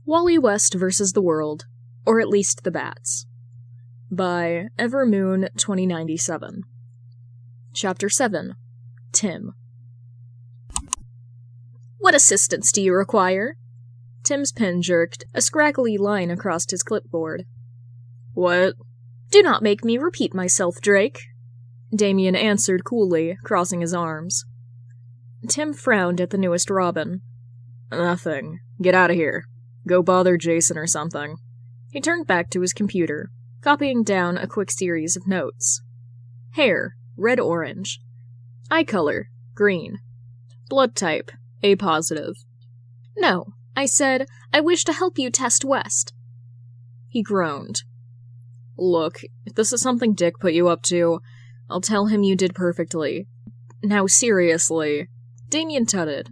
Wally West vs. the World, or at least the Bats, by Evermoon 2097. Chapter 7. Tim. What assistance do you require? Tim's pen jerked a scraggly line across his clipboard. What? Do not make me repeat myself, Drake, Damian answered coolly, crossing his arms. Tim frowned at the newest Robin. Nothing. Get out of here. Go bother Jason or something. He turned back to his computer, copying down a quick series of notes. Hair, red-orange. Eye color, green. Blood type, A positive. No, I said, I wish to help you test West. He groaned. Look, if this is something Dick put you up to, I'll tell him you did perfectly. Now seriously. Damian tutted.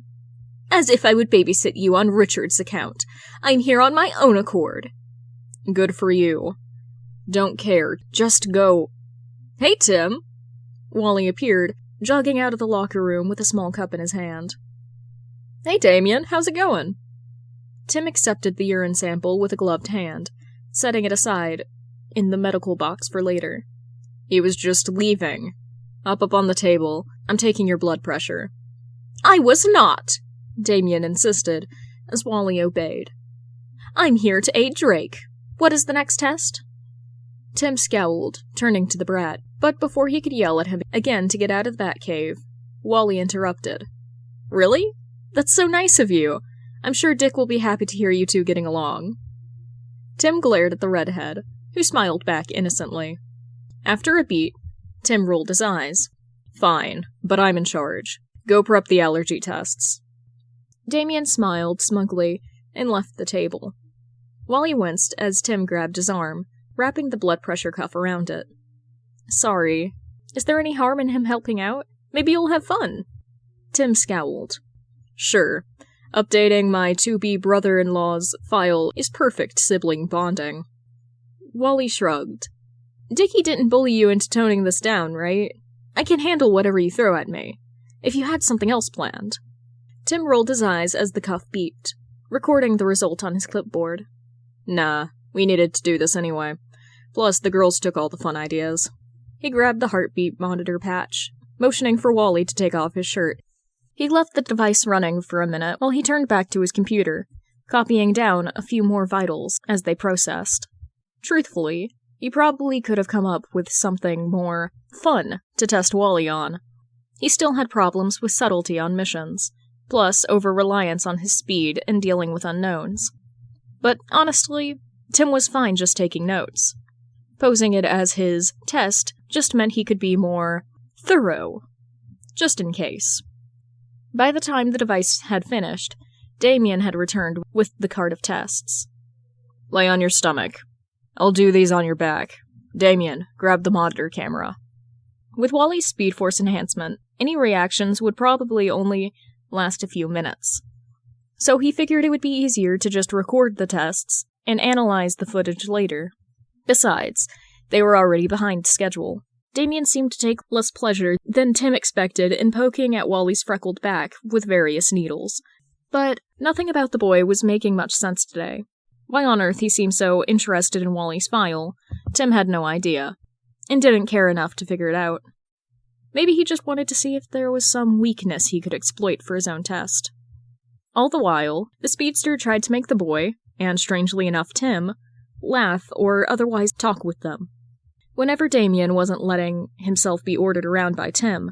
As if I would babysit you on Richard's account. I'm here on my own accord. Good for you. Don't care. Just go. Hey, Tim. Wally appeared, jogging out of the locker room with a small cup in his hand. Hey, Damian. How's it going? Tim accepted the urine sample with a gloved hand, setting it aside in the medical box for later. He was just leaving. Up on the table. I'm taking your blood pressure. I was not, Damian insisted, as Wally obeyed. I'm here to aid Drake. What is the next test? Tim scowled, turning to the brat, but before he could yell at him again to get out of that cave, Wally interrupted. Really? That's so nice of you. I'm sure Dick will be happy to hear you two getting along. Tim glared at the redhead, who smiled back innocently. After a beat, Tim rolled his eyes. Fine, but I'm in charge. Go prep the allergy tests. Damian smiled smugly and left the table. Wally winced as Tim grabbed his arm, wrapping the blood pressure cuff around it. Sorry. Is there any harm in him helping out? Maybe you'll have fun. Tim scowled. Sure. Updating my to-be brother-in-law's file is perfect sibling bonding. Wally shrugged. Dickie didn't bully you into toning this down, right? I can handle whatever you throw at me. If you had something else planned. Tim rolled his eyes as the cuff beeped, recording the result on his clipboard. Nah, we needed to do this anyway. Plus, the girls took all the fun ideas. He grabbed the heartbeat monitor patch, motioning for Wally to take off his shirt. He left the device running for a minute while he turned back to his computer, copying down a few more vitals as they processed. Truthfully, he probably could have come up with something more fun to test Wally on. He still had problems with subtlety on missions, plus over-reliance on his speed and dealing with unknowns. But honestly, Tim was fine just taking notes. Posing it as his test just meant he could be more thorough, just in case. By the time the device had finished, Damian had returned with the card of tests. Lay on your stomach. I'll do these on your back. Damian, grab the monitor camera. With Wally's Speed Force enhancement, any reactions would probably only last a few minutes. So he figured it would be easier to just record the tests and analyze the footage later. Besides, they were already behind schedule. Damian seemed to take less pleasure than Tim expected in poking at Wally's freckled back with various needles. But nothing about the boy was making much sense today. Why on earth he seemed so interested in Wally's file, Tim had no idea, and didn't care enough to figure it out. Maybe he just wanted to see if there was some weakness he could exploit for his own test. All the while, the speedster tried to make the boy, and strangely enough Tim, laugh or otherwise talk with them. Whenever Damian wasn't letting himself be ordered around by Tim,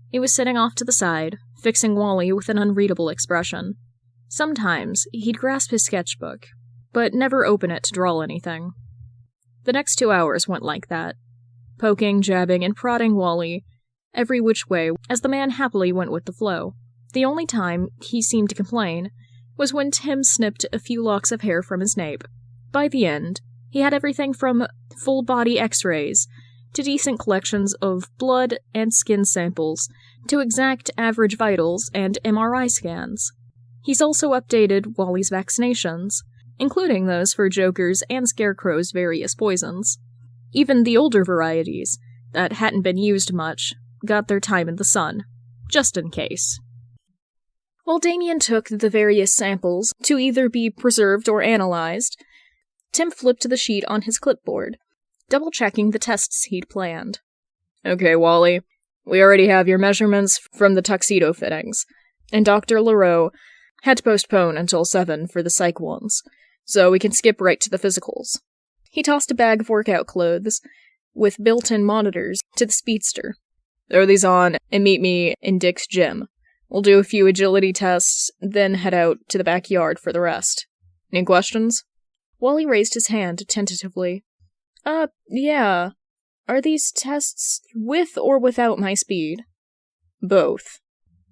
he was sitting off to the side, fixing Wally with an unreadable expression. Sometimes he'd grasp his sketchbook, but never open it to draw anything. The next 2 hours went like that, poking, jabbing, and prodding Wally every which way as the man happily went with the flow. The only time he seemed to complain was when Tim snipped a few locks of hair from his nape. By the end, he had everything from full-body x-rays to decent collections of blood and skin samples to exact average vitals and MRI scans. He's also updated Wally's vaccinations, including those for Joker's and Scarecrow's various poisons. Even the older varieties, that hadn't been used much, got their time in the sun, just in case. While Damian took the various samples to either be preserved or analyzed, Tim flipped the sheet on his clipboard, double-checking the tests he'd planned. Okay, Wally, we already have your measurements from the tuxedo fittings, and Dr. LaRoe had to postpone until 7 for the psych ones, so we can skip right to the physicals. He tossed a bag of workout clothes with built-in monitors to the speedster. Throw these on and meet me in Dick's gym. We'll do a few agility tests, then head out to the backyard for the rest. Any questions? Wally raised his hand tentatively. Yeah. Are these tests with or without my speed? Both.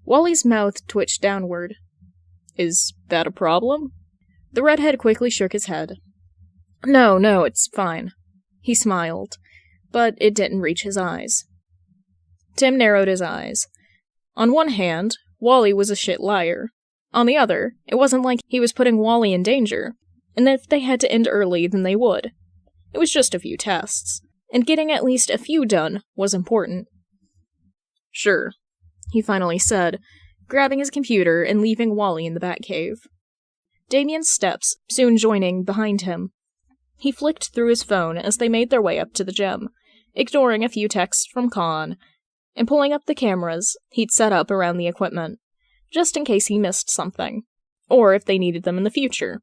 Wally's mouth twitched downward. Is that a problem? The redhead quickly shook his head. No, it's fine. He smiled, but it didn't reach his eyes. Tim narrowed his eyes. On one hand, Wally was a shit liar. On the other, it wasn't like he was putting Wally in danger, and if they had to end early, then they would. It was just a few tests, and getting at least a few done was important. Sure, he finally said, grabbing his computer and leaving Wally in the Batcave. Damian's steps soon joining behind him. He flicked through his phone as they made their way up to the gym, ignoring a few texts from Con, and pulling up the cameras he'd set up around the equipment, just in case he missed something, or if they needed them in the future.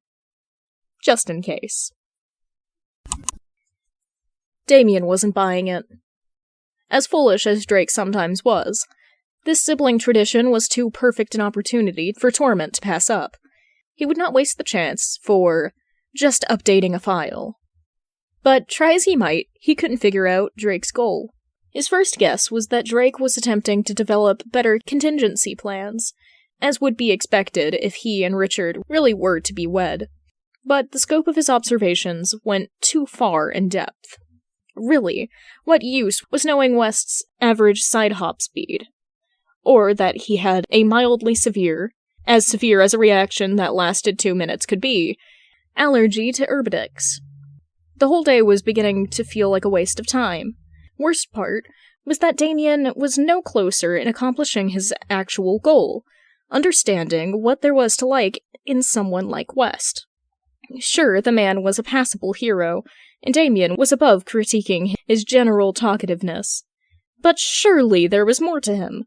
Just in case. Damian wasn't buying it. As foolish as Drake sometimes was, this sibling tradition was too perfect an opportunity for Torment to pass up. He would not waste the chance for just updating a file. But try as he might, he couldn't figure out Drake's goal. His first guess was that Drake was attempting to develop better contingency plans, as would be expected if he and Richard really were to be wed. But the scope of his observations went too far in depth. Really, what use was knowing West's average side-hop speed? Or that he had a mildly severe as a reaction that lasted 2 minutes could be, allergy to Herbadix. The whole day was beginning to feel like a waste of time. Worst part was that Damian was no closer in accomplishing his actual goal, understanding what there was to like in someone like West. Sure, the man was a passable hero, and Damian was above critiquing his general talkativeness. But surely there was more to him.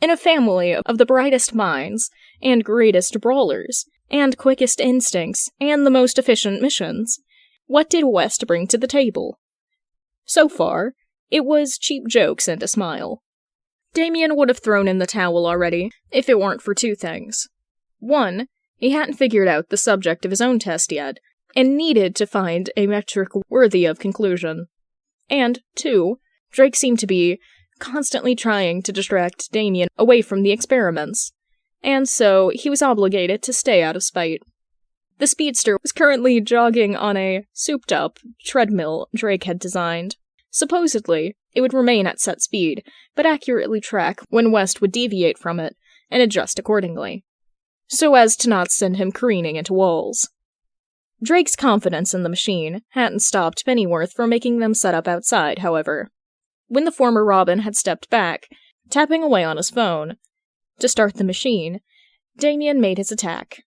In a family of the brightest minds, and greatest brawlers, and quickest instincts, and the most efficient missions, what did West bring to the table? So far, it was cheap jokes and a smile. Damian would have thrown in the towel already, if it weren't for two things. One, he hadn't figured out the subject of his own test yet, and needed to find a metric worthy of conclusion. And two, Drake seemed to be constantly trying to distract Damian away from the experiments, and so he was obligated to stay out of spite. The speedster was currently jogging on a souped-up treadmill Drake had designed. Supposedly, it would remain at set speed, but accurately track when West would deviate from it, and adjust accordingly, so as to not send him careening into walls. Drake's confidence in the machine hadn't stopped Pennyworth from making them set up outside, however. When the former Robin had stepped back, tapping away on his phone, to start the machine, Damian made his attack.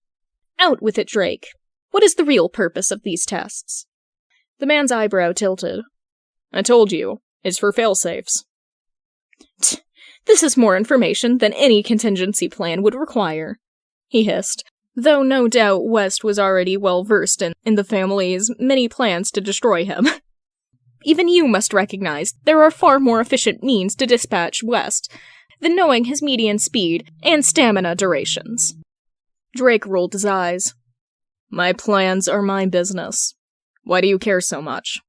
Out with it, Drake! What is the real purpose of these tests? The man's eyebrow tilted. I told you, it's for failsafes. This is more information than any contingency plan would require, he hissed, though no doubt West was already well versed in the family's many plans to destroy him. Even you must recognize there are far more efficient means to dispatch West than knowing his median speed and stamina durations. Drake rolled his eyes. My plans are my business. Why do you care so much?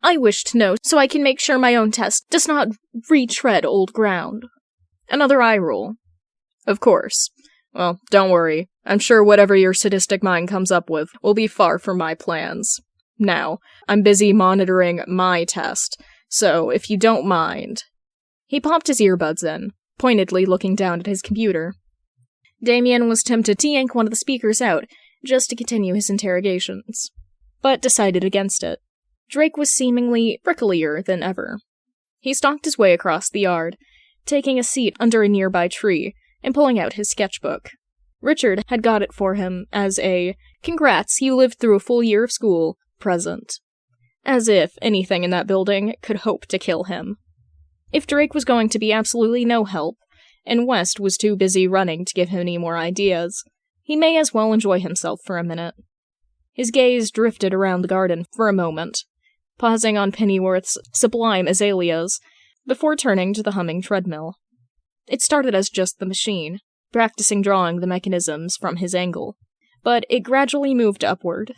I wish to know so I can make sure my own test does not retread old ground. Another eye roll. Of course. Well, don't worry. I'm sure whatever your sadistic mind comes up with will be far from my plans. Now, I'm busy monitoring my test, so if you don't mind... He popped his earbuds in, pointedly looking down at his computer. Damian was tempted to yank one of the speakers out, just to continue his interrogations, but decided against it. Drake was seemingly pricklier than ever. He stalked his way across the yard, taking a seat under a nearby tree, and pulling out his sketchbook. Richard had got it for him as a "congrats, you lived through a full year of school" present. As if anything in that building could hope to kill him. If Drake was going to be absolutely no help, and West was too busy running to give him any more ideas, he may as well enjoy himself for a minute. His gaze drifted around the garden for a moment, pausing on Pennyworth's sublime azaleas, before turning to the humming treadmill. It started as just the machine, practicing drawing the mechanisms from his angle, but it gradually moved upward.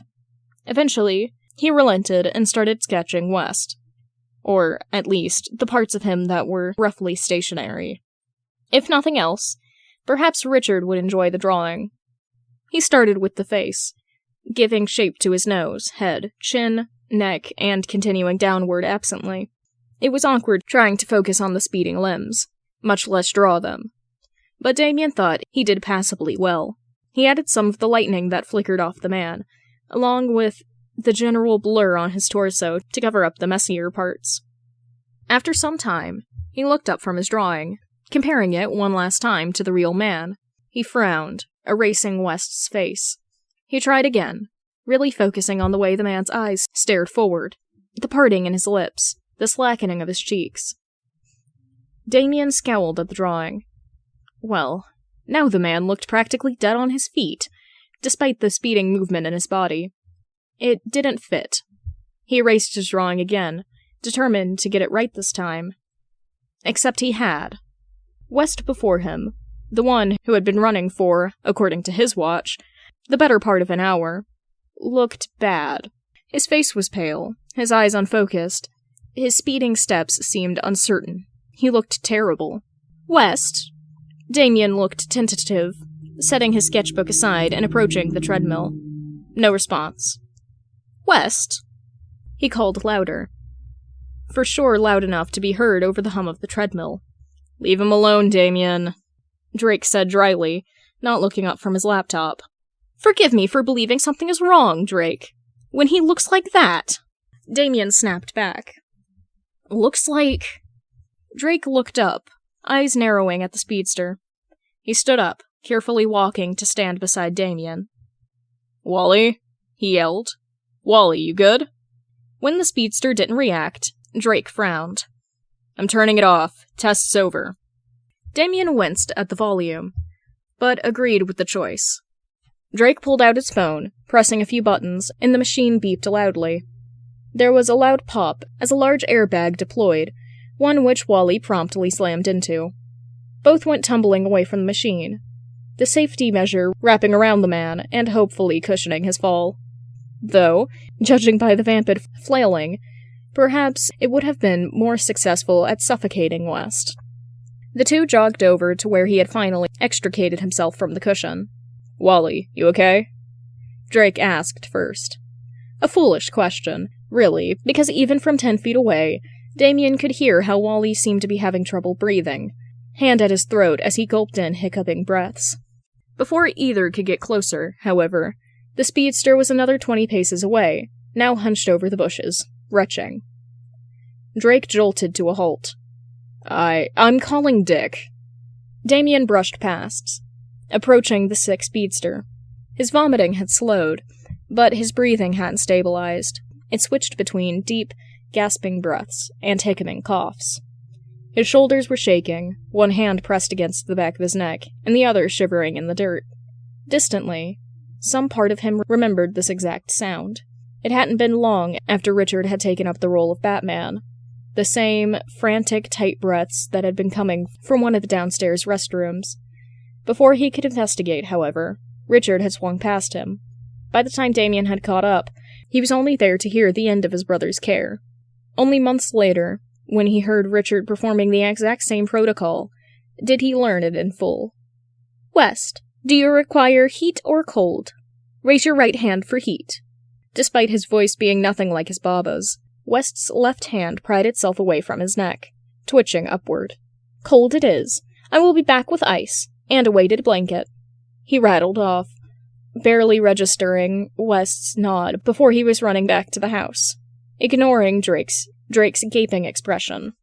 Eventually, he relented and started sketching West, or, at least, the parts of him that were roughly stationary. If nothing else, perhaps Richard would enjoy the drawing. He started with the face, giving shape to his nose, head, chin, neck, and continuing downward absently. It was awkward trying to focus on the speeding limbs, much less draw them. But Damian thought he did passably well. He added some of the lightning that flickered off the man, along with the general blur on his torso to cover up the messier parts. After some time, he looked up from his drawing, comparing it one last time to the real man. He frowned, erasing West's face. He tried again, really focusing on the way the man's eyes stared forward, the parting in his lips, the slackening of his cheeks. Damian scowled at the drawing. Well, now the man looked practically dead on his feet, despite the speeding movement in his body. It didn't fit. He erased his drawing again, determined to get it right this time. Except he had. West before him, the one who had been running for, according to his watch, the better part of an hour, looked bad. His face was pale, his eyes unfocused. His speeding steps seemed uncertain. He looked terrible. West? Damian looked tentative, setting his sketchbook aside and approaching the treadmill. No response. West? He called louder. For sure loud enough to be heard over the hum of the treadmill. Leave him alone, Damian, Drake said dryly, not looking up from his laptop. Forgive me for believing something is wrong, Drake. When he looks like that. Damian snapped back. Looks like... Drake looked up, eyes narrowing at the speedster. He stood up, carefully walking to stand beside Damian. Wally? He yelled. Wally, you good? When the speedster didn't react, Drake frowned. I'm turning it off. Test's over. Damian winced at the volume, but agreed with the choice. Drake pulled out his phone, pressing a few buttons, and the machine beeped loudly. There was a loud pop as a large airbag deployed, one which Wally promptly slammed into. Both went tumbling away from the machine, the safety measure wrapping around the man and hopefully cushioning his fall. Though, judging by the vamped flailing, perhaps it would have been more successful at suffocating West. The two jogged over to where he had finally extricated himself from the cushion. Wally, you okay? Drake asked first. A foolish question, really, because even from 10 feet away, Damian could hear how Wally seemed to be having trouble breathing, hand at his throat as he gulped in hiccuping breaths. Before either could get closer, however, the speedster was another 20 paces away, now hunched over the bushes, retching. Drake jolted to a halt. I'm calling Dick. Damian brushed past, approaching the sick speedster. His vomiting had slowed, but his breathing hadn't stabilized. It switched between deep, gasping breaths and hiccuping coughs. His shoulders were shaking, one hand pressed against the back of his neck, and the other shivering in the dirt. Distantly, some part of him remembered this exact sound. It hadn't been long after Richard had taken up the role of Batman. The same frantic, tight breaths that had been coming from one of the downstairs restrooms. Before he could investigate, however, Richard had swung past him. By the time Damian had caught up, he was only there to hear the end of his brother's care. Only months later, when he heard Richard performing the exact same protocol, did he learn it in full. West, do you require heat or cold? Raise your right hand for heat. Despite his voice being nothing like his Baba's, West's left hand pried itself away from his neck, twitching upward. Cold it is. I will be back with ice, and a weighted blanket. He rattled off, barely registering West's nod before he was running back to the house, ignoring Drake's gaping expression.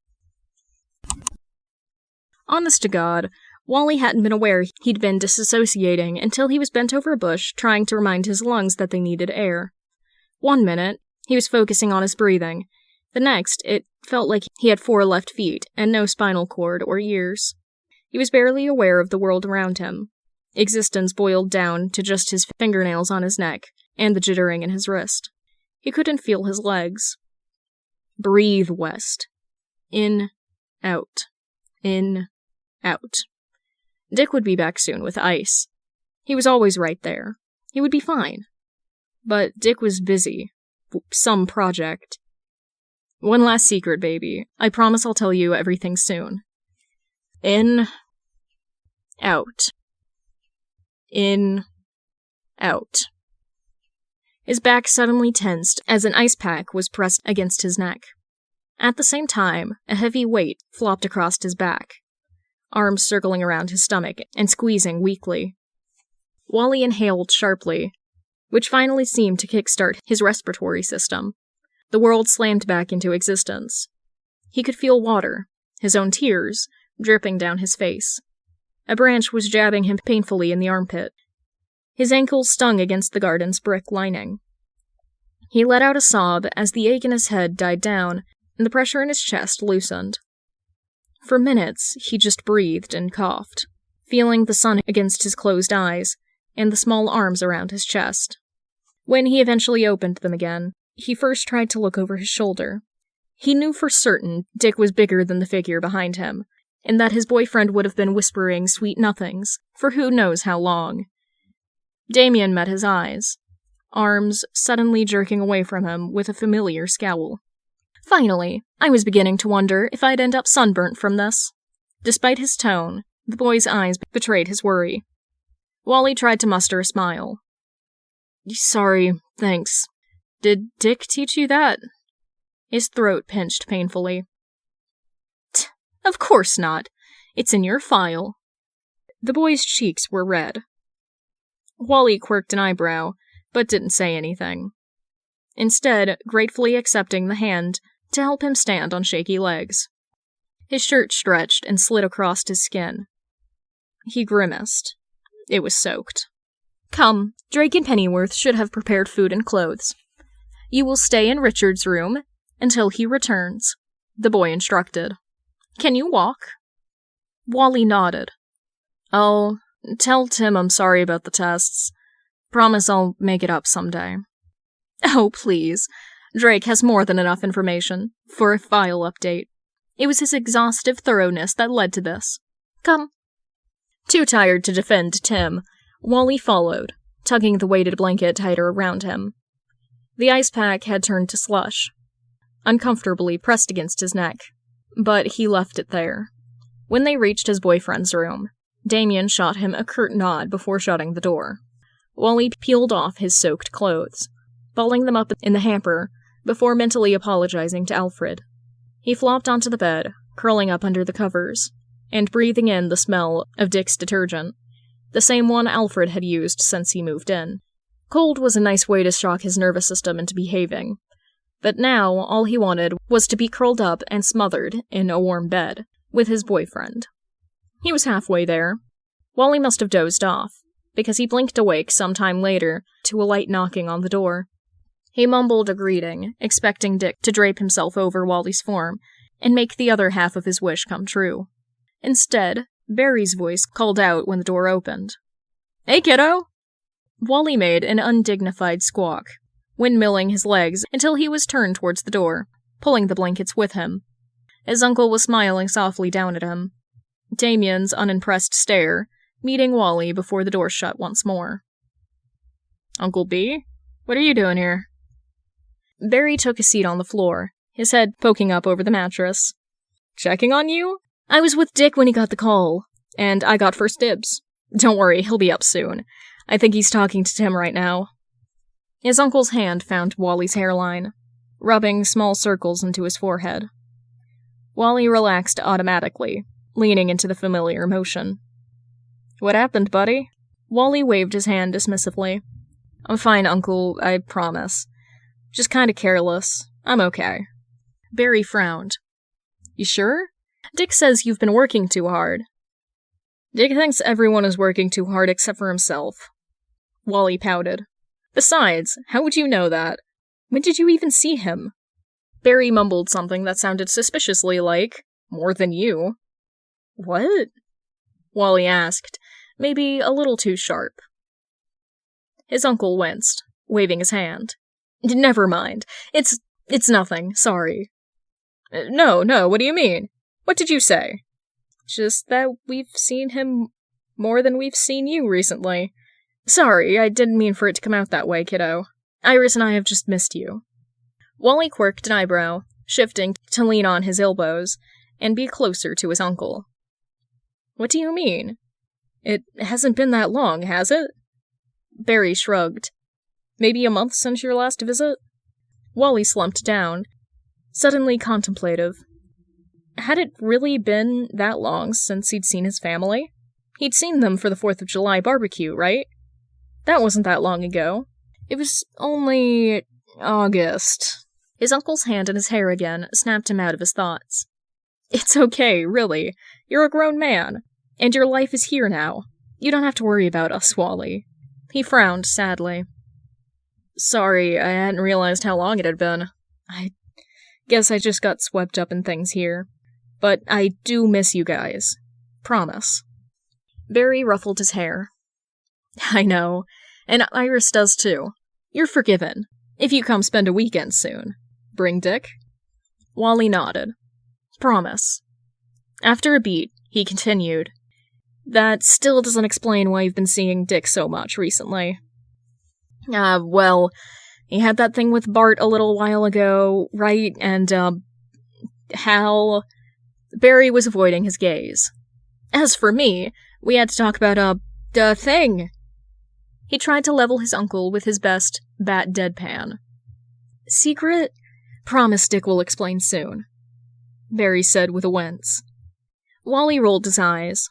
Honest to God, Wally hadn't been aware he'd been disassociating until he was bent over a bush trying to remind his lungs that they needed air. 1 minute, he was focusing on his breathing. The next, it felt like he had 4 left feet and no spinal cord or ears. He was barely aware of the world around him. Existence boiled down to just his fingernails on his neck and the jittering in his wrist. He couldn't feel his legs. Breathe, West. In, out. In, out. Dick would be back soon with ice. He was always right there. He would be fine. But Dick was busy. Some project. One last secret, baby. I promise I'll tell you everything soon. In, out. In, out. His back suddenly tensed as an ice pack was pressed against his neck. At the same time, a heavy weight flopped across his back, arms circling around his stomach and squeezing weakly. Wally inhaled sharply, which finally seemed to kickstart his respiratory system. The world slammed back into existence. He could feel water, his own tears, dripping down his face. A branch was jabbing him painfully in the armpit. His ankles stung against the garden's brick lining. He let out a sob as the ache in his head died down and the pressure in his chest loosened. For minutes, he just breathed and coughed, feeling the sun against his closed eyes and the small arms around his chest. When he eventually opened them again, he first tried to look over his shoulder. He knew for certain Dick was bigger than the figure behind him, and that his boyfriend would have been whispering sweet nothings for who knows how long. Damian met his eyes, arms suddenly jerking away from him with a familiar scowl. Finally, I was beginning to wonder if I'd end up sunburnt from this. Despite his tone, the boy's eyes betrayed his worry. Wally tried to muster a smile. Sorry, thanks. Did Dick teach you that? His throat pinched painfully. Of course not. It's in your file. The boy's cheeks were red. Wally quirked an eyebrow, but didn't say anything. Instead, gratefully accepting the hand to help him stand on shaky legs. His shirt stretched and slid across his skin. He grimaced. It was soaked. Come, Drake and Pennyworth should have prepared food and clothes. You will stay in Richard's room until he returns, the boy instructed. Can you walk? Wally nodded. I'll tell Tim I'm sorry about the tests. Promise I'll make it up someday. Oh, please. Drake has more than enough information for a file update. It was his exhaustive thoroughness that led to this. Come. Too tired to defend Tim, Wally followed, tugging the weighted blanket tighter around him. The ice pack had turned to slush, uncomfortably pressed against his neck, but he left it there. When they reached his boyfriend's room, Damian shot him a curt nod before shutting the door. Wally peeled off his soaked clothes, balling them up in the hamper before mentally apologizing to Alfred. He flopped onto the bed, curling up under the covers, and breathing in the smell of Dick's detergent, the same one Alfred had used since he moved in. Cold was a nice way to shock his nervous system into behaving, but now all he wanted was to be curled up and smothered in a warm bed with his boyfriend. He was halfway there. Wally must have dozed off, because he blinked awake some time later to a light knocking on the door. He mumbled a greeting, expecting Dick to drape himself over Wally's form and make the other half of his wish come true. Instead, Barry's voice called out when the door opened. Hey, kiddo! Wally made an undignified squawk, windmilling his legs until he was turned towards the door, pulling the blankets with him. His uncle was smiling softly down at him. Damian's unimpressed stare, meeting Wally before the door shut once more. Uncle B? What are you doing here? Barry took a seat on the floor, his head poking up over the mattress. Checking on you? I was with Dick when he got the call, and I got first dibs. Don't worry, he'll be up soon. I think he's talking to Tim right now. His uncle's hand found Wally's hairline, rubbing small circles into his forehead. Wally relaxed automatically, leaning into the familiar motion. What happened, buddy? Wally waved his hand dismissively. I'm fine, Uncle, I promise. Just kinda careless. I'm okay. Barry frowned. You sure? Dick says you've been working too hard. Dick thinks everyone is working too hard except for himself. Wally pouted. Besides, how would you know that? When did you even see him? Barry mumbled something that sounded suspiciously like, more than you. What? Wally asked, maybe a little too sharp. His uncle winced, waving his hand. Never mind. It's nothing, sorry. No, what do you mean? What did you say? Just that we've seen him more than we've seen you recently. Sorry, I didn't mean for it to come out that way, kiddo. Iris and I have just missed you. Wally quirked an eyebrow, shifting to lean on his elbows and be closer to his uncle. What do you mean? It hasn't been that long, has it? Barry shrugged. Maybe a month since your last visit? Wally slumped down, suddenly contemplative. Had it really been that long since he'd seen his family? He'd seen them for the 4th of July barbecue, right? That wasn't that long ago. It was only August. His uncle's hand in his hair again snapped him out of his thoughts. It's okay, really. You're a grown man, and your life is here now. You don't have to worry about us, Wally. He frowned sadly. Sorry, I hadn't realized how long it had been. I guess I just got swept up in things here. But I do miss you guys. Promise. Barry ruffled his hair. I know, and Iris does too. You're forgiven, if you come spend a weekend soon. Bring Dick? Wally nodded. Promise. After a beat, he continued. That still doesn't explain why you've been seeing Dick so much recently. Well, he had that thing with Bart a little while ago, right? And, Hal... Barry was avoiding his gaze. As for me, we had to talk about, the thing. He tried to level his uncle with his best bat deadpan. Secret? Promise Dick will explain soon, Barry said with a wince. Wally rolled his eyes.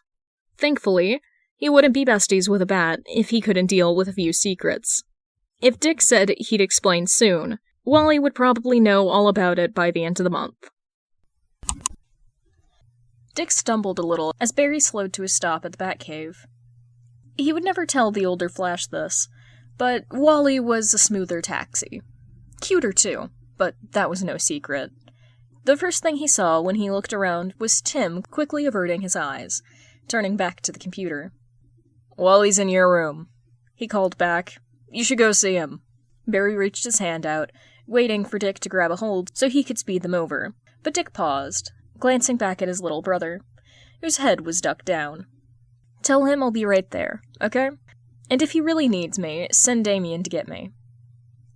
Thankfully, he wouldn't be besties with a bat if he couldn't deal with a few secrets. If Dick said he'd explain soon, Wally would probably know all about it by the end of the month. Dick stumbled a little as Barry slowed to a stop at the Batcave. He would never tell the older Flash this, but Wally was a smoother taxi. Cuter too, but that was no secret. The first thing he saw when he looked around was Tim quickly averting his eyes, turning back to the computer. Wally's in your room, he called back. You should go see him. Barry reached his hand out, waiting for Dick to grab a hold so he could speed them over, but Dick paused, glancing back at his little brother, whose head was ducked down. Tell him I'll be right there, okay? And if he really needs me, send Damian to get me.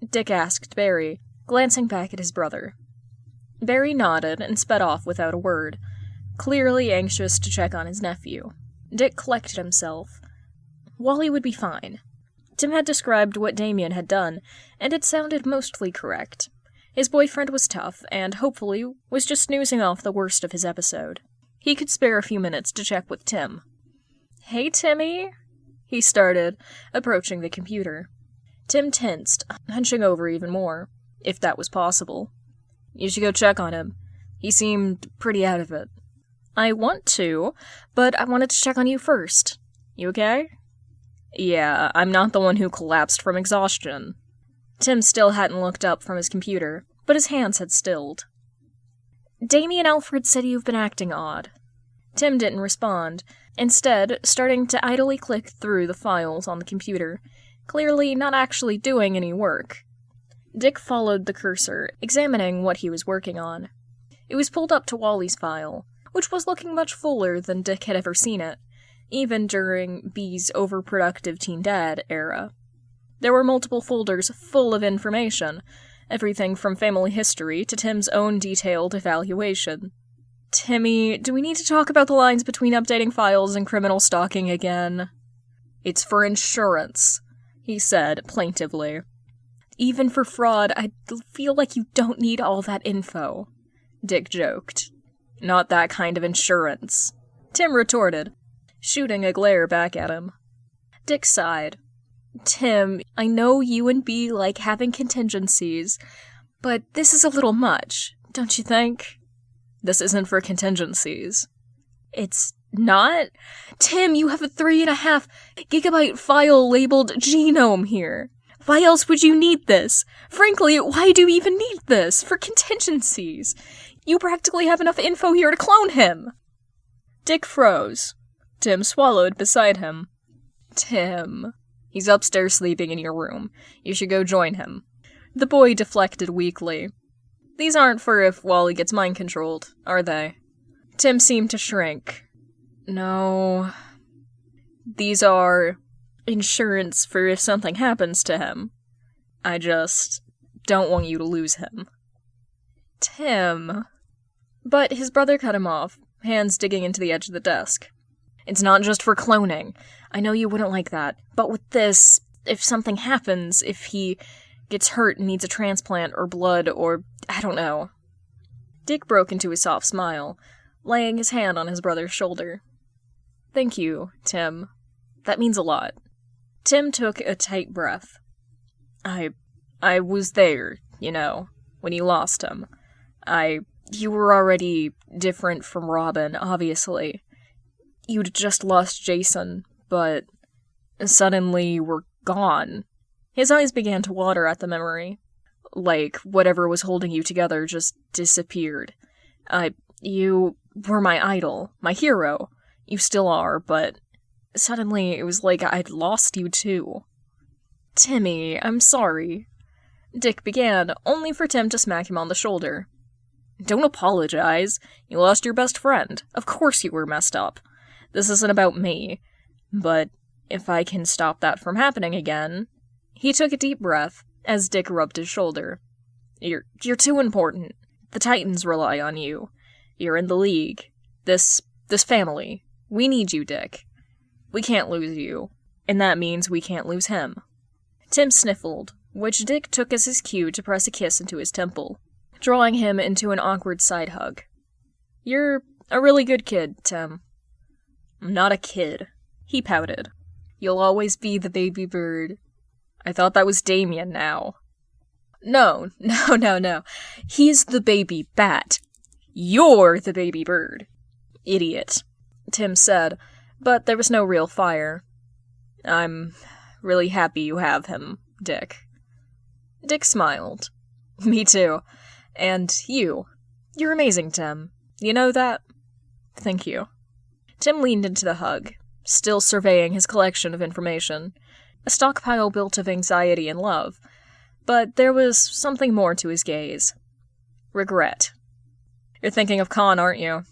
Dick asked Barry, glancing back at his brother. Barry nodded and sped off without a word, clearly anxious to check on his nephew. Dick collected himself. Wally would be fine. Tim had described what Damian had done, and it sounded mostly correct. His boyfriend was tough, and hopefully was just snoozing off the worst of his episode. He could spare a few minutes to check with Tim. Hey, Timmy, he started, approaching the computer. Tim tensed, hunching over even more, if that was possible. You should go check on him. He seemed pretty out of it. I want to, but I wanted to check on you first. You okay? Yeah, I'm not the one who collapsed from exhaustion. Tim still hadn't looked up from his computer, but his hands had stilled. Damian Alfred said you've been acting odd. Tim didn't respond, instead starting to idly click through the files on the computer, clearly not actually doing any work. Dick followed the cursor, examining what he was working on. It was pulled up to Wally's file, which was looking much fuller than Dick had ever seen it, even during B's overproductive teen dad era. There were multiple folders full of information, everything from family history to Tim's own detailed evaluation. Timmy, do we need to talk about the lines between updating files and criminal stalking again? It's for insurance, he said plaintively. Even for fraud, I feel like you don't need all that info, Dick joked. Not that kind of insurance, Tim retorted, shooting a glare back at him. Dick sighed. Tim, I know you and B like having contingencies, but this is a little much, don't you think? This isn't for contingencies. It's not? Tim, you have a 3.5 gigabyte file labeled genome here. Why else would you need this? Frankly, why do you even need this? For contingencies. You practically have enough info here to clone him. Dick froze. Tim swallowed beside him. Tim. He's upstairs sleeping in your room. You should go join him. The boy deflected weakly. These aren't for if Wally gets mind-controlled, are they? Tim seemed to shrink. No. These are insurance for if something happens to him. I just don't want you to lose him. Tim. But his brother cut him off, hands digging into the edge of the desk. It's not just for cloning. I know you wouldn't like that. But with this, if something happens, if he gets hurt and needs a transplant or blood or I don't know. Dick broke into a soft smile, laying his hand on his brother's shoulder. Thank you, Tim. That means a lot. Tim took a tight breath. I was there, you know, when you lost him. You were already different from Robin, obviously. You'd just lost Jason, but suddenly were gone. His eyes began to water at the memory. Like whatever was holding you together just disappeared. You were my idol, my hero. You still are, but suddenly it was like I'd lost you too. Timmy, I'm sorry. Dick began, only for Tim to smack him on the shoulder. Don't apologize. You lost your best friend. Of course you were messed up. This isn't about me. But if I can stop that from happening again... He took a deep breath as Dick rubbed his shoulder. You're too important. The Titans rely on you. You're in the League. This family. We need you, Dick. We can't lose you. And that means we can't lose him. Tim sniffled, which Dick took as his cue to press a kiss into his temple, drawing him into an awkward side hug. You're a really good kid, Tim. I'm not a kid. He pouted. You'll always be the baby bird. I thought that was Damian now. No. He's the baby bat. You're the baby bird. Idiot, Tim said, but there was no real fire. I'm really happy you have him, Dick. Dick smiled. Me too. And you. You're amazing, Tim. You know that? Thank you. Tim leaned into the hug, still surveying his collection of information. A stockpile built of anxiety and love. But there was something more to his gaze. Regret. You're thinking of Khan, aren't you?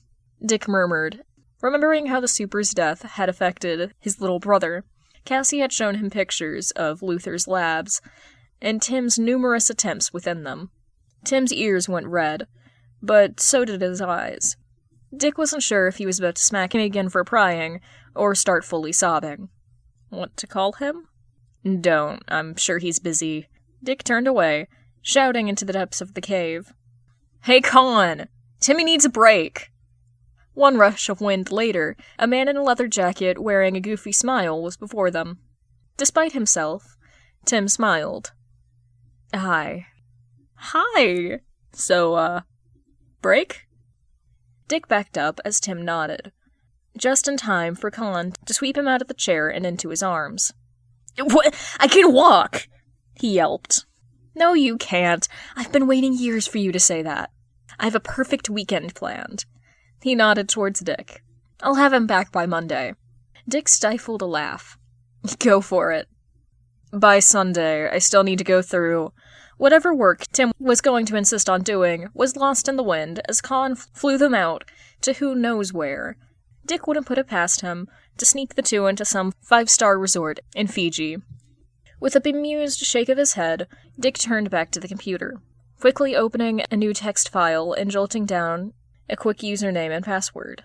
Dick murmured, remembering how the super's death had affected his little brother. Cassie had shown him pictures of Luther's labs, and Tim's numerous attempts within them. Tim's ears went red, but so did his eyes. Dick wasn't sure if he was about to smack him again for prying, or start fully sobbing. What to call him? Don't. I'm sure he's busy. Dick turned away, shouting into the depths of the cave. Hey, Con! Timmy needs a break! One rush of wind later, a man in a leather jacket wearing a goofy smile was before them. Despite himself, Tim smiled. Hi. Hi! So, break? Dick backed up as Tim nodded, just in time for Colin to sweep him out of the chair and into his arms. What? I can walk! He yelped. No, you can't. I've been waiting years for you to say that. I have a perfect weekend planned. He nodded towards Dick. I'll have him back by Monday. Dick stifled a laugh. Go for it. By Sunday, I still need to go through... Whatever work Tim was going to insist on doing was lost in the wind as Khan flew them out to who knows where. Dick wouldn't put it past him to sneak the two into some 5-star resort in Fiji. With a bemused shake of his head, Dick turned back to the computer, quickly opening a new text file and jolting down a quick username and password.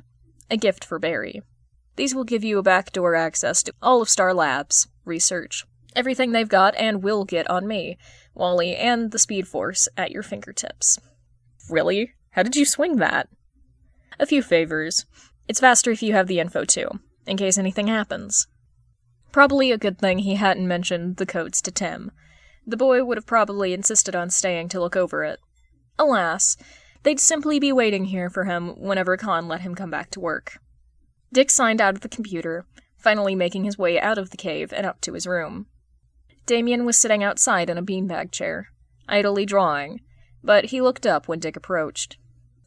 A gift for Barry. These will give you a backdoor access to all of Star Labs research. Everything they've got and will get on me, Wally, and the Speed Force at your fingertips. Really? How did you swing that? A few favors. It's faster if you have the info too, in case anything happens. Probably a good thing he hadn't mentioned the codes to Tim. The boy would have probably insisted on staying to look over it. Alas, they'd simply be waiting here for him whenever Khan let him come back to work. Dick signed out of the computer, finally making his way out of the cave and up to his room. Damian was sitting outside in a beanbag chair, idly drawing, but he looked up when Dick approached.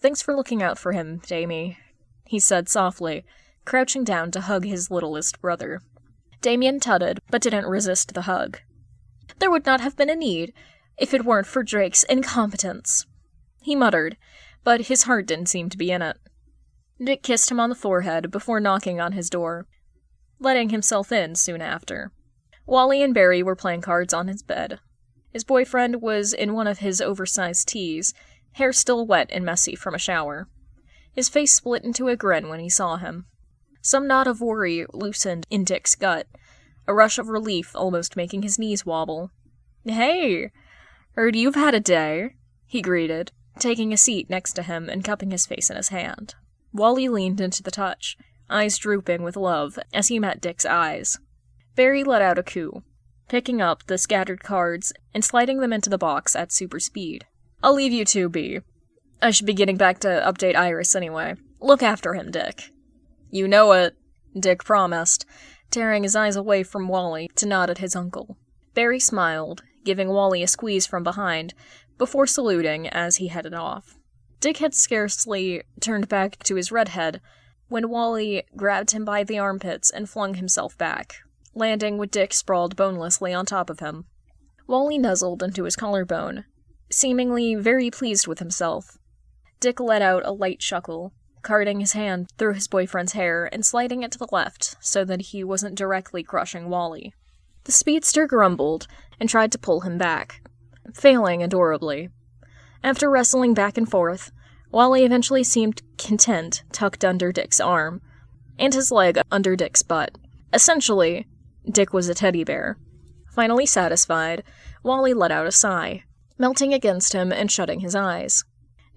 "Thanks for looking out for him, Damie," he said softly, crouching down to hug his littlest brother. Damian tutted, but didn't resist the hug. "There would not have been a need, if it weren't for Drake's incompetence," he muttered, but his heart didn't seem to be in it. Dick kissed him on the forehead before knocking on his door, letting himself in soon after. Wally and Barry were playing cards on his bed. His boyfriend was in one of his oversized tees, hair still wet and messy from a shower. His face split into a grin when he saw him. Some knot of worry loosened in Dick's gut, a rush of relief almost making his knees wobble. "Hey, heard you've had a day," he greeted, taking a seat next to him and cupping his face in his hand. Wally leaned into the touch, eyes drooping with love as he met Dick's eyes. Barry let out a coo, picking up the scattered cards and sliding them into the box at super speed. "I'll leave you two be. I should be getting back to update Iris anyway. Look after him, Dick." "You know it," Dick promised, tearing his eyes away from Wally to nod at his uncle. Barry smiled, giving Wally a squeeze from behind, before saluting as he headed off. Dick had scarcely turned back to his redhead when Wally grabbed him by the armpits and flung himself back, landing with Dick sprawled bonelessly on top of him. Wally nuzzled into his collarbone, seemingly very pleased with himself. Dick let out a light chuckle, carting his hand through his boyfriend's hair and sliding it to the left so that he wasn't directly crushing Wally. The speedster grumbled and tried to pull him back, failing adorably. After wrestling back and forth, Wally eventually seemed content tucked under Dick's arm, and his leg under Dick's butt. Essentially, Dick was a teddy bear. Finally satisfied, Wally let out a sigh, melting against him and shutting his eyes.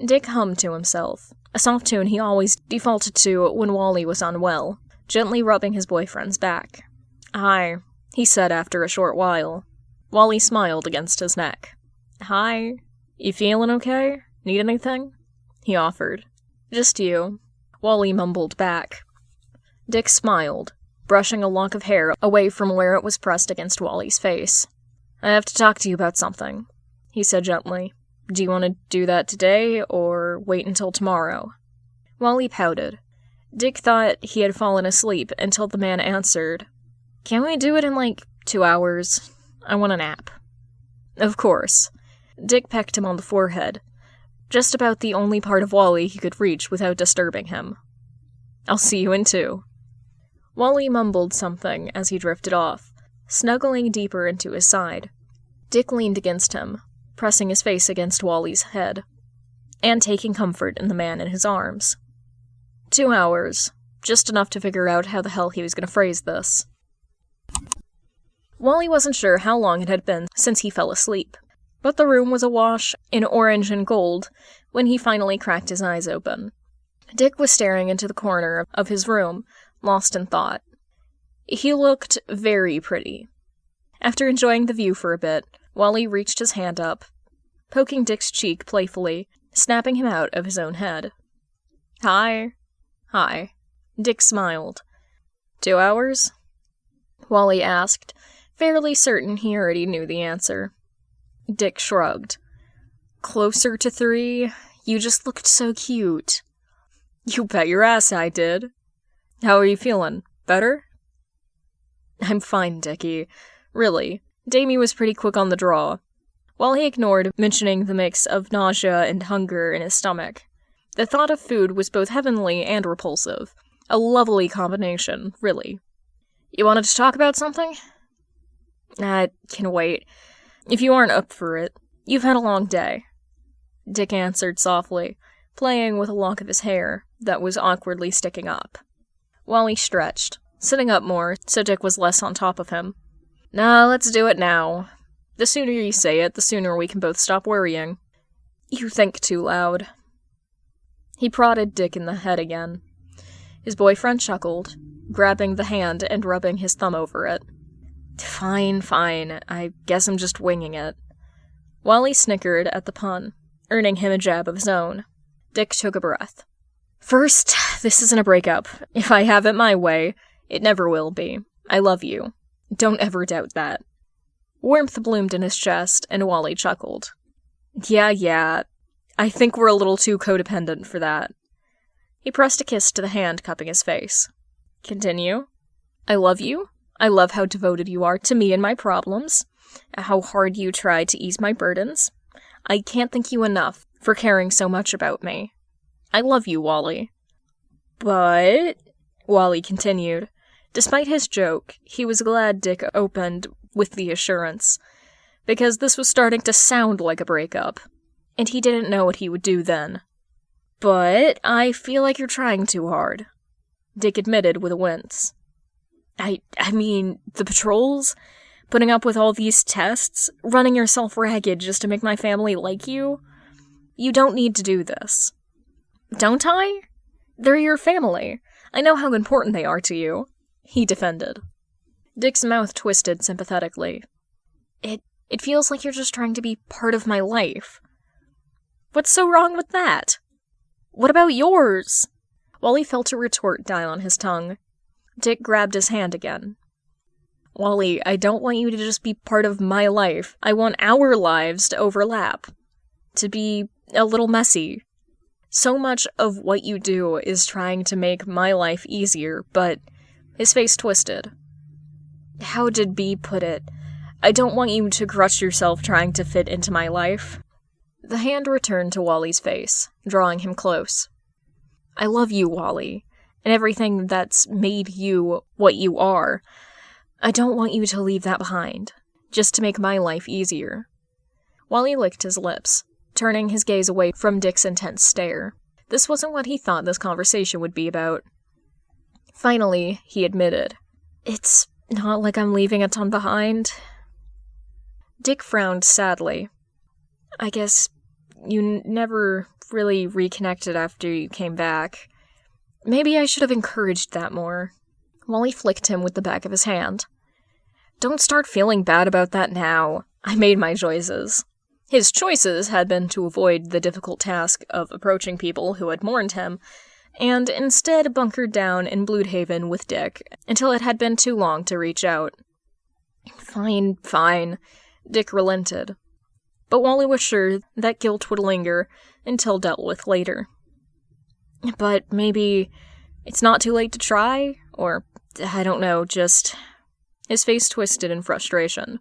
Dick hummed to himself, a soft tune he always defaulted to when Wally was unwell, gently rubbing his boyfriend's back. "Hi," he said after a short while. Wally smiled against his neck. "Hi. You feeling okay? Need anything?" he offered. "Just you," Wally mumbled back. Dick smiled, brushing a lock of hair away from where it was pressed against Wally's face. "I have to talk to you about something," he said gently. "Do you want to do that today, or wait until tomorrow?" Wally pouted. Dick thought he had fallen asleep until the man answered, "Can we do it in 2 hours? I want a nap." "Of course." Dick pecked him on the forehead, just about the only part of Wally he could reach without disturbing him. "I'll see you in 2. Wally mumbled something as he drifted off, snuggling deeper into his side. Dick leaned against him, pressing his face against Wally's head, and taking comfort in the man in his arms. 2 hours, just enough to figure out how the hell he was going to phrase this. Wally wasn't sure how long it had been since he fell asleep, but the room was awash in orange and gold when he finally cracked his eyes open. Dick was staring into the corner of his room, lost in thought. He looked very pretty. After enjoying the view for a bit, Wally reached his hand up, poking Dick's cheek playfully, snapping him out of his own head. "Hi." "Hi." Dick smiled. 2 hours? Wally asked, fairly certain he already knew the answer. Dick shrugged. "Closer to 3? You just looked so cute." "You bet your ass I did." "How are you feeling? Better?" "I'm fine, Dickie. Really. Damie was pretty quick on the draw." While he ignored mentioning the mix of nausea and hunger in his stomach, the thought of food was both heavenly and repulsive. A lovely combination, really. "You wanted to talk about something?" "I can wait. If you aren't up for it. You've had a long day." Dick answered softly, playing with a lock of his hair that was awkwardly sticking up. Wally stretched, sitting up more so Dick was less on top of him. "Nah, let's do it now. The sooner you say it, the sooner we can both stop worrying." "You think too loud." He prodded Dick in the head again. His boyfriend chuckled, grabbing the hand and rubbing his thumb over it. Fine. I guess I'm just winging it." Wally snickered at the pun, earning him a jab of his own. Dick took a breath. First, this isn't a breakup. If I have it my way, it never will be. I love you. Don't ever doubt that. Warmth bloomed in his chest, and Wally chuckled. Yeah, I think we're a little too codependent for that. He pressed a kiss to the hand cupping his face. Continue. I love you. I love how devoted you are to me and my problems, how hard you try to ease my burdens. I can't thank you enough for caring so much about me. I love you, Wally. But, Wally continued. Despite his joke, he was glad Dick opened with the assurance, because this was starting to sound like a breakup, and he didn't know what he would do then. But I feel like you're trying too hard, Dick admitted with a wince. I mean, the patrols? Putting up with all these tests? Running yourself ragged just to make my family like you? You don't need to do this. Don't I? They're your family. I know how important they are to you, he defended. Dick's mouth twisted sympathetically. It feels like you're just trying to be part of my life. What's so wrong with that? What about yours? Wally felt a retort die on his tongue. Dick grabbed his hand again. Wally, I don't want you to just be part of my life. I want our lives to overlap. To be a little messy. So much of what you do is trying to make my life easier, but his face twisted. How did B put it? I don't want you to crush yourself trying to fit into my life. The hand returned to Wally's face, drawing him close. I love you, Wally, and everything that's made you what you are. I don't want you to leave that behind, just to make my life easier. Wally licked his lips, turning his gaze away from Dick's intense stare. This wasn't what he thought this conversation would be about. Finally, he admitted, It's not like I'm leaving a ton behind. Dick frowned sadly. I guess you never really reconnected after you came back. Maybe I should have encouraged that more. Wally flicked him with the back of his hand. Don't start feeling bad about that now. I made my choices. His choices had been to avoid the difficult task of approaching people who had mourned him, and instead bunkered down in Bloodhaven with Dick until it had been too long to reach out. Fine, Dick relented. But Wally was sure that guilt would linger until dealt with later. But maybe it's not too late to try, or I don't know, just... His face twisted in frustration.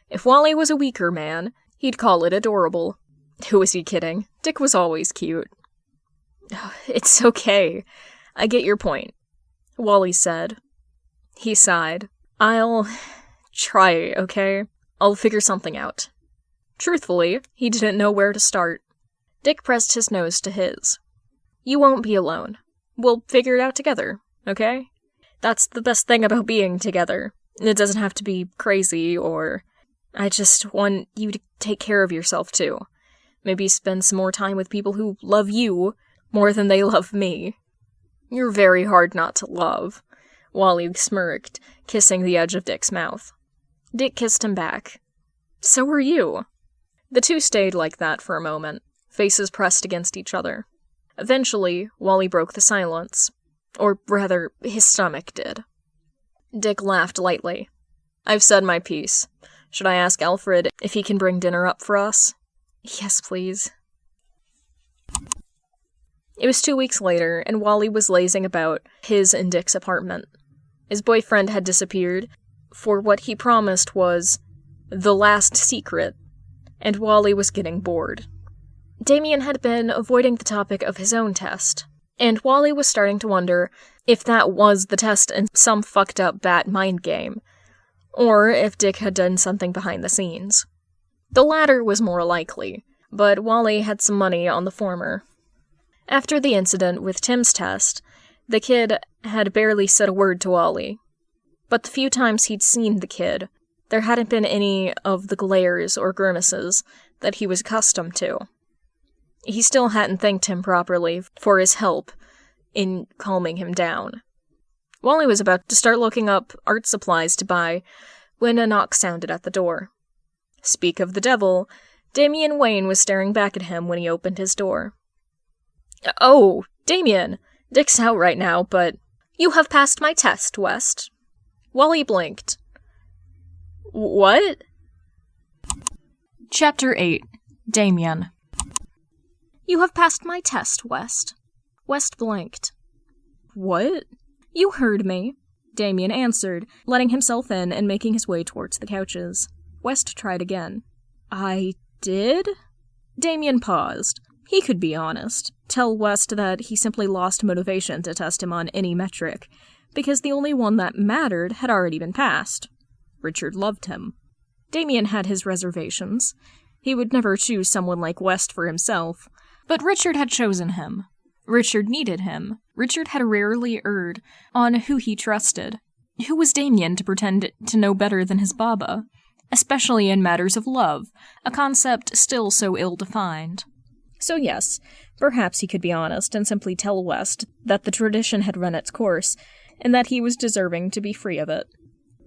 If Wally was a weaker man, he'd call it adorable. Who was he kidding? Dick was always cute. It's okay. I get your point, Wally said. He sighed. I'll try, okay? I'll figure something out. Truthfully, he didn't know where to start. Dick pressed his nose to his. You won't be alone. We'll figure it out together, okay? That's the best thing about being together. It doesn't have to be crazy, or... I just want you to take care of yourself, too. Maybe spend some more time with people who love you more than they love me. You're very hard not to love, Wally smirked, kissing the edge of Dick's mouth. Dick kissed him back. So are you. The two stayed like that for a moment, faces pressed against each other. Eventually, Wally broke the silence. Or rather, his stomach did. Dick laughed lightly. I've said my piece. Should I ask Alfred if he can bring dinner up for us? Yes, please. It was 2 weeks later, and Wally was lazing about his and Dick's apartment. His boyfriend had disappeared for what he promised was the last secret, and Wally was getting bored. Damian had been avoiding the topic of his own test, and Wally was starting to wonder if that was the test in some fucked up bat mind game, or if Dick had done something behind the scenes. The latter was more likely, but Wally had some money on the former. After the incident with Tim's test, the kid had barely said a word to Wally. But the few times he'd seen the kid, there hadn't been any of the glares or grimaces that he was accustomed to. He still hadn't thanked him properly for his help in calming him down. Wally was about to start looking up art supplies to buy when a knock sounded at the door. Speak of the devil, Damian Wayne was staring back at him when he opened his door. Oh, Damian, Dick's out right now, but you have passed my test, West. Wally blinked. What? Chapter 8. Damian. You have passed my test, West. West blinked. What? You heard me, Damian answered, letting himself in and making his way towards the couches. West tried again. I did? Damian paused. He could be honest. Tell West that he simply lost motivation to test him on any metric, because the only one that mattered had already been passed. Richard loved him. Damian had his reservations. He would never choose someone like West for himself, but Richard had chosen him. Richard needed him. Richard had rarely erred on who he trusted. Who was Damian to pretend to know better than his Baba? Especially in matters of love, a concept still so ill-defined. So yes, perhaps he could be honest and simply tell West that the tradition had run its course, and that he was deserving to be free of it.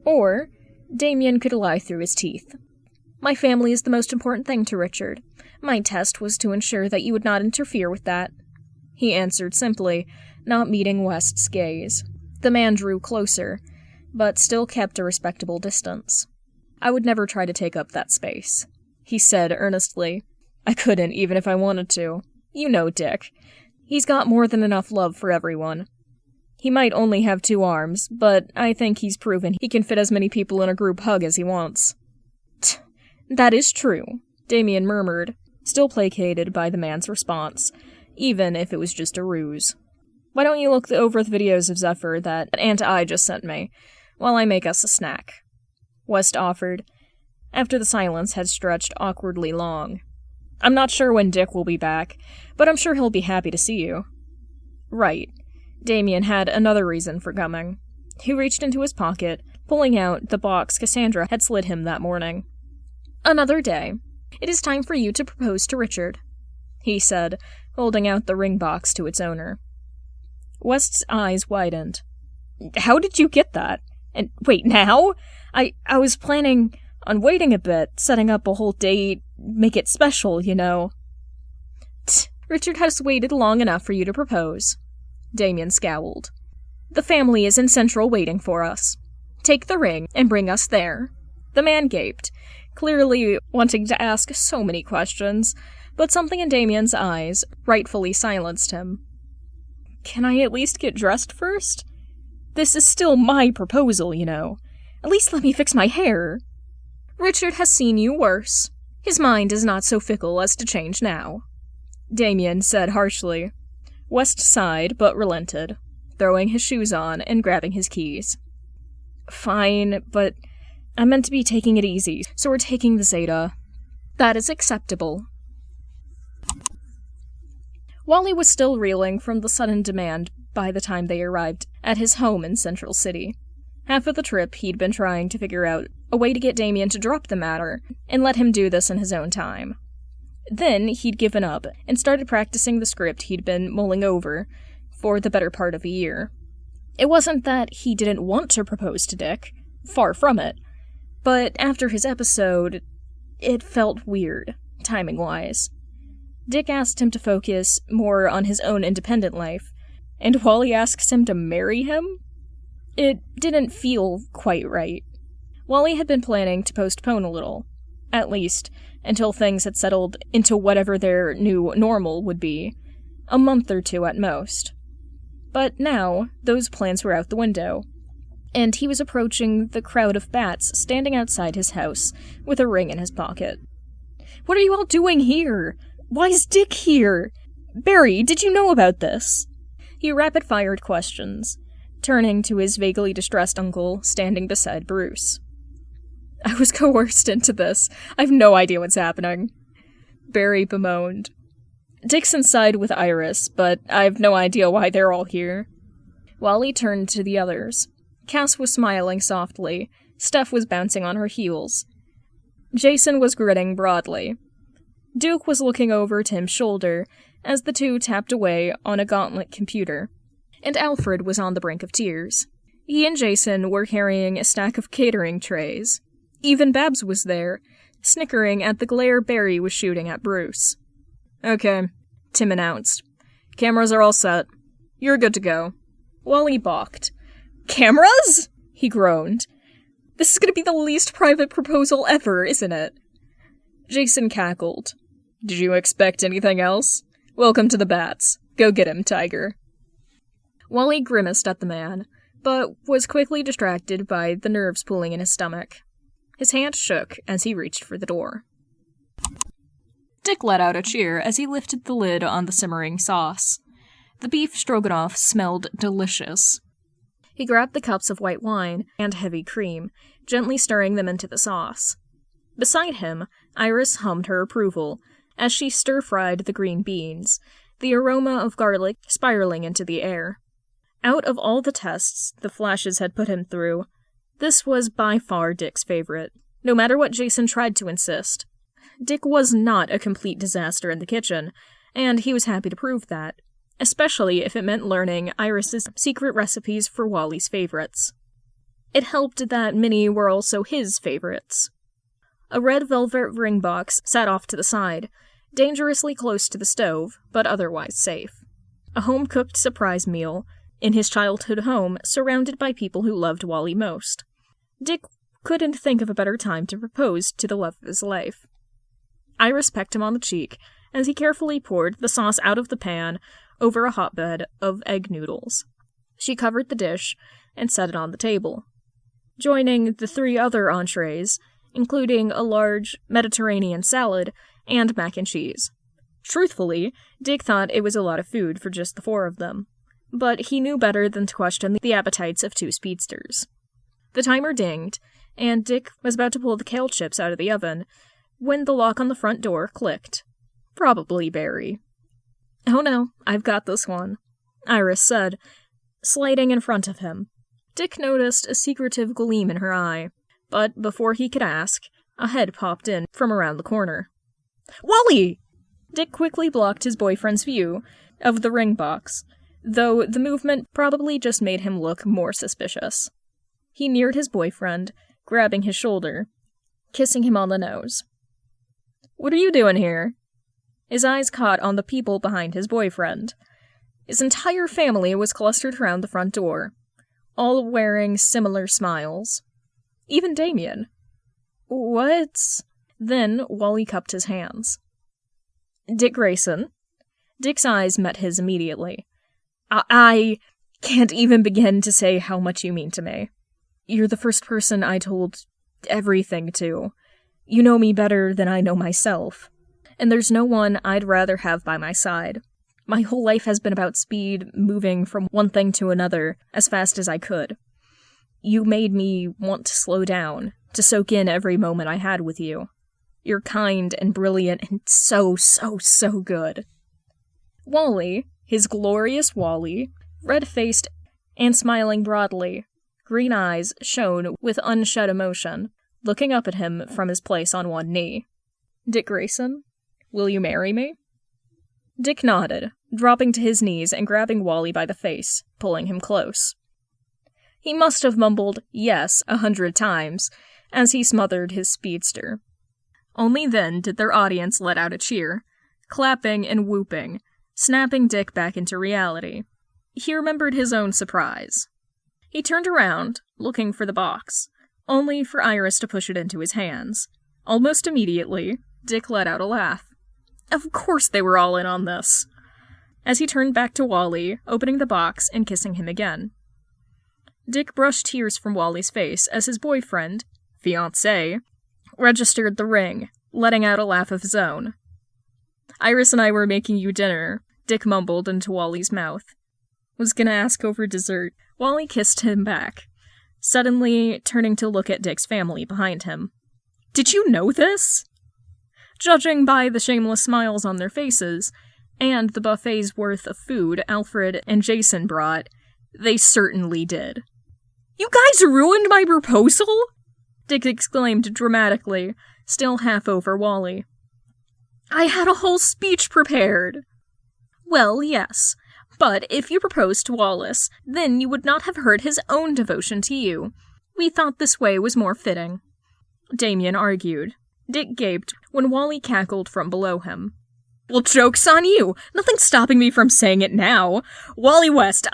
Or Damian could lie through his teeth. My family is the most important thing to Richard. My test was to ensure that you would not interfere with that. He answered simply, not meeting West's gaze. The man drew closer, but still kept a respectable distance. I would never try to take up that space, he said earnestly. I couldn't, even if I wanted to. You know Dick. He's got more than enough love for everyone. He might only have 2 arms, but I think he's proven he can fit as many people in a group hug as he wants. That is true, Damian murmured, still placated by the man's response, even if it was just a ruse. Why don't you look over the videos of Zephyr that Aunt I just sent me, while I make us a snack? West offered, after the silence had stretched awkwardly long. I'm not sure when Dick will be back, but I'm sure he'll be happy to see you. Right. Damian had another reason for coming. He reached into his pocket, pulling out the box Cassandra had slid him that morning. Another day. It is time for you to propose to Richard, he said, holding out the ring box to its owner. West's eyes widened. How did you get that? And wait, now? I was planning on waiting a bit, setting up a whole date, make it special, you know. Richard has waited long enough for you to propose. Damian scowled. The family is in Central waiting for us. Take the ring and bring us there. The man gaped, clearly wanting to ask so many questions, but something in Damian's eyes rightfully silenced him. Can I at least get dressed first? This is still my proposal, you know. At least let me fix my hair. Richard has seen you worse. His mind is not so fickle as to change now, Damian said harshly. West sighed, but relented, throwing his shoes on and grabbing his keys. Fine, but I meant to be taking it easy, so we're taking the Zeta. That is acceptable. Wally was still reeling from the sudden demand by the time they arrived at his home in Central City. Half of the trip, he'd been trying to figure out a way to get Damian to drop the matter and let him do this in his own time. Then he'd given up and started practicing the script he'd been mulling over for the better part of a year. It wasn't that he didn't want to propose to Dick, far from it, but after his episode, it felt weird, timing-wise. Dick asked him to focus more on his own independent life, and Wally asks him to marry him? It didn't feel quite right. Wally had been planning to postpone a little, at least until things had settled into whatever their new normal would be, a month or 2 at most. But now, those plans were out the window, and he was approaching the crowd of bats standing outside his house with a ring in his pocket. What are you all doing here? Why is Dick here? Barry, did you know about this? He rapid-fired questions, turning to his vaguely distressed uncle standing beside Bruce. I was coerced into this. I've no idea what's happening. Barry bemoaned. Dick's inside with Iris, but I've no idea why they're all here. Wally turned to the others. Cass was smiling softly. Steph was bouncing on her heels. Jason was grinning broadly. Duke was looking over Tim's shoulder as the two tapped away on a gauntlet computer, and Alfred was on the brink of tears. He and Jason were carrying a stack of catering trays. Even Babs was there, snickering at the glare Barry was shooting at Bruce. Okay, Tim announced. Cameras are all set. You're good to go. Wally balked. Cameras? He groaned. This is gonna be the least private proposal ever, isn't it? Jason cackled. Did you expect anything else? Welcome to the Bats. Go get him, Tiger. Wally grimaced at the man, but was quickly distracted by the nerves pulling in his stomach. His hand shook as he reached for the door. Dick let out a cheer as he lifted the lid on the simmering sauce. The beef stroganoff smelled delicious. He grabbed the cups of white wine and heavy cream, gently stirring them into the sauce. Beside him, Iris hummed her approval as she stir-fried the green beans, the aroma of garlic spiraling into the air. Out of all the tests the Flashes had put him through, this was by far Dick's favorite, no matter what Jason tried to insist. Dick was not a complete disaster in the kitchen, and he was happy to prove that, especially if it meant learning Iris's secret recipes for Wally's favorites. It helped that many were also his favorites. A red velvet ring box sat off to the side, dangerously close to the stove, but otherwise safe. A home-cooked surprise meal, in his childhood home, surrounded by people who loved Wally most. Dick couldn't think of a better time to propose to the love of his life. Iris pecked him on the cheek as he carefully poured the sauce out of the pan over a hotbed of egg noodles. She covered the dish and set it on the table. Joining the 3 other entrees, including a large Mediterranean salad and mac and cheese. Truthfully, Dick thought it was a lot of food for just the 4 of them, but he knew better than to question the appetites of 2 speedsters. The timer dinged, and Dick was about to pull the kale chips out of the oven when the lock on the front door clicked. Probably Barry. Oh no, I've got this one, Iris said, sliding in front of him. Dick noticed a secretive gleam in her eye, but before he could ask, a head popped in from around the corner. Wally! Dick quickly blocked his boyfriend's view of the ring box, though the movement probably just made him look more suspicious. He neared his boyfriend, grabbing his shoulder, kissing him on the nose. What are you doing here? His eyes caught on the people behind his boyfriend. His entire family was clustered around the front door, all wearing similar smiles. Even Damian. What? Then Wally cupped his hands. Dick Grayson. Dick's eyes met his immediately. I can't even begin to say how much you mean to me. You're the first person I told everything to. You know me better than I know myself. And there's no one I'd rather have by my side. My whole life has been about speed, moving from one thing to another as fast as I could. You made me want to slow down, to soak in every moment I had with you. You're kind and brilliant and so good. Wally, his glorious Wally, red-faced and smiling broadly, green eyes shone with unshed emotion, looking up at him from his place on one knee. Dick Grayson, will you marry me? Dick nodded, dropping to his knees and grabbing Wally by the face, pulling him close. He must have mumbled yes 100 times as he smothered his speedster. Only then did their audience let out a cheer, clapping and whooping, snapping Dick back into reality. He remembered his own surprise. He turned around, looking for the box, only for Iris to push it into his hands. Almost immediately, Dick let out a laugh. Of course they were all in on this. As he turned back to Wally, opening the box and kissing him again. Dick brushed tears from Wally's face as his boyfriend, fiancé, registered the ring, letting out a laugh of his own. Iris and I were making you dinner, Dick mumbled into Wally's mouth. Was gonna ask over dessert. Wally kissed him back, suddenly turning to look at Dick's family behind him. Did you know this? Judging by the shameless smiles on their faces, and the buffet's worth of food Alfred and Jason brought, they certainly did. You guys ruined my proposal? Dick exclaimed dramatically, still half over Wally. I had a whole speech prepared. Well, yes, but if you proposed to Wallace, then you would not have heard his own devotion to you. We thought this way was more fitting. Damian argued. Dick gaped when Wally cackled from below him. Well, joke's on you. Nothing's stopping me from saying it now. Wally West,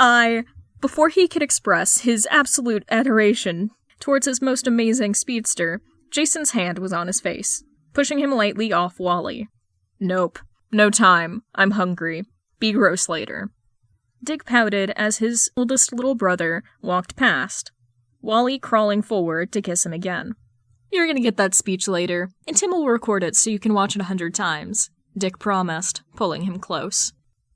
Before he could express his absolute adoration towards his most amazing speedster, Jason's hand was on his face, pushing him lightly off Wally. Nope. No time. I'm hungry. Be gross later. Dick pouted as his oldest little brother walked past, Wally crawling forward to kiss him again. You're gonna get that speech later, and Tim will record it so you can watch it 100 times, Dick promised, pulling him close.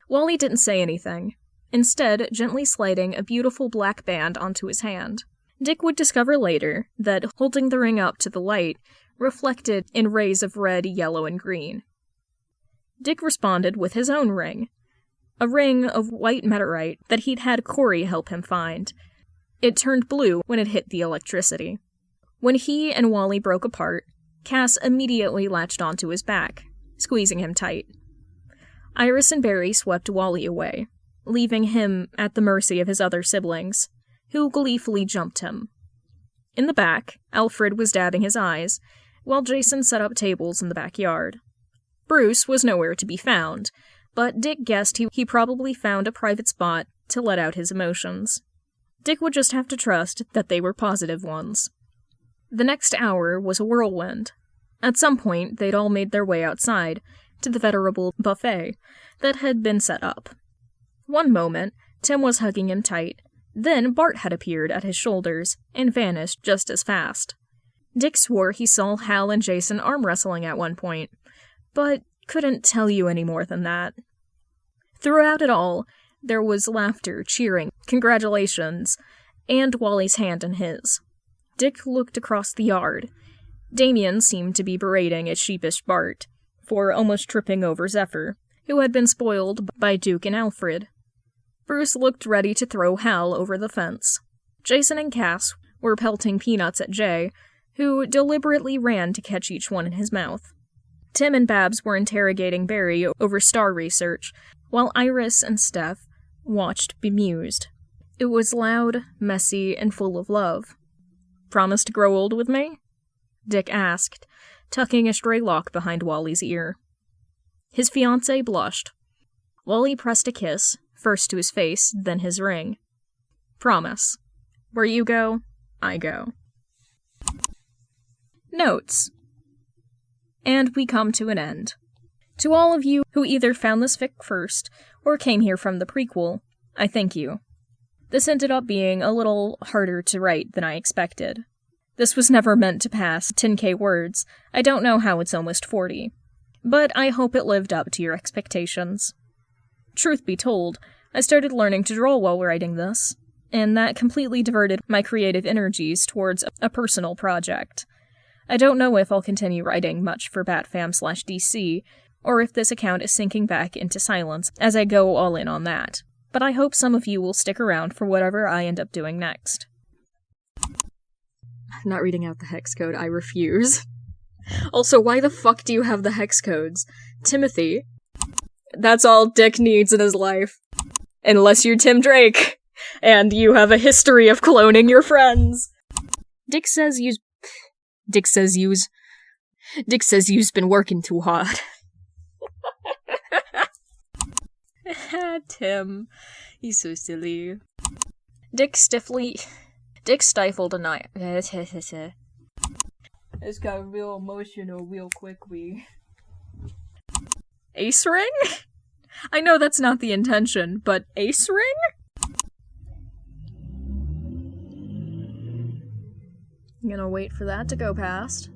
Wally didn't say anything, instead gently sliding a beautiful black band onto his hand. Dick would discover later that holding the ring up to the light reflected in rays of red, yellow, and green. Dick responded with his own ring, a ring of white meteorite that he'd had Corey help him find. It turned blue when it hit the electricity. When he and Wally broke apart, Cass immediately latched onto his back, squeezing him tight. Iris and Barry swept Wally away, leaving him at the mercy of his other siblings, who gleefully jumped him. In the back, Alfred was dabbing his eyes, while Jason set up tables in the backyard. Bruce was nowhere to be found, but Dick guessed he probably found a private spot to let out his emotions. Dick would just have to trust that they were positive ones. The next hour was a whirlwind. At some point, they'd all made their way outside, to the venerable buffet that had been set up. One moment, Tim was hugging him tight, then Bart had appeared at his shoulders and vanished just as fast. Dick swore he saw Hal and Jason arm wrestling at one point, but couldn't tell you any more than that. Throughout it all, there was laughter, cheering, congratulations, and Wally's hand in his. Dick looked across the yard. Damian seemed to be berating a sheepish Bart for almost tripping over Zephyr, who had been spoiled by Duke and Alfred. Bruce looked ready to throw Hal over the fence. Jason and Cass were pelting peanuts at Jay, who deliberately ran to catch each one in his mouth. Tim and Babs were interrogating Barry over star research, while Iris and Steph watched bemused. It was loud, messy, and full of love. "Promise to grow old with me?" Dick asked, tucking a stray lock behind Wally's ear. His fiancée blushed. Wally pressed a kiss, first to his face, then his ring. "Promise. Where you go, I go." Notes. And we come to an end. To all of you who either found this fic first, or came here from the prequel, I thank you. This ended up being a little harder to write than I expected. This was never meant to pass 10k words. I don't know how it's almost 40. But I hope it lived up to your expectations. Truth be told, I started learning to draw while writing this, and that completely diverted my creative energies towards a personal project. I don't know if I'll continue writing much for BatFam/DC, or if this account is sinking back into silence as I go all in on that, but I hope some of you will stick around for whatever I end up doing next. I'm not reading out the hex code, I refuse. Also, why the fuck do you have the hex codes? Timothy. That's all Dick needs in his life. Unless you're Tim Drake, and you have a history of cloning your friends. Dick says you's been working too hard. Tim. He's so silly. Dick stifled a night. It's got real emotional real quickly. Ace ring? I know that's not the intention, but ace ring? I'm gonna wait for that to go past.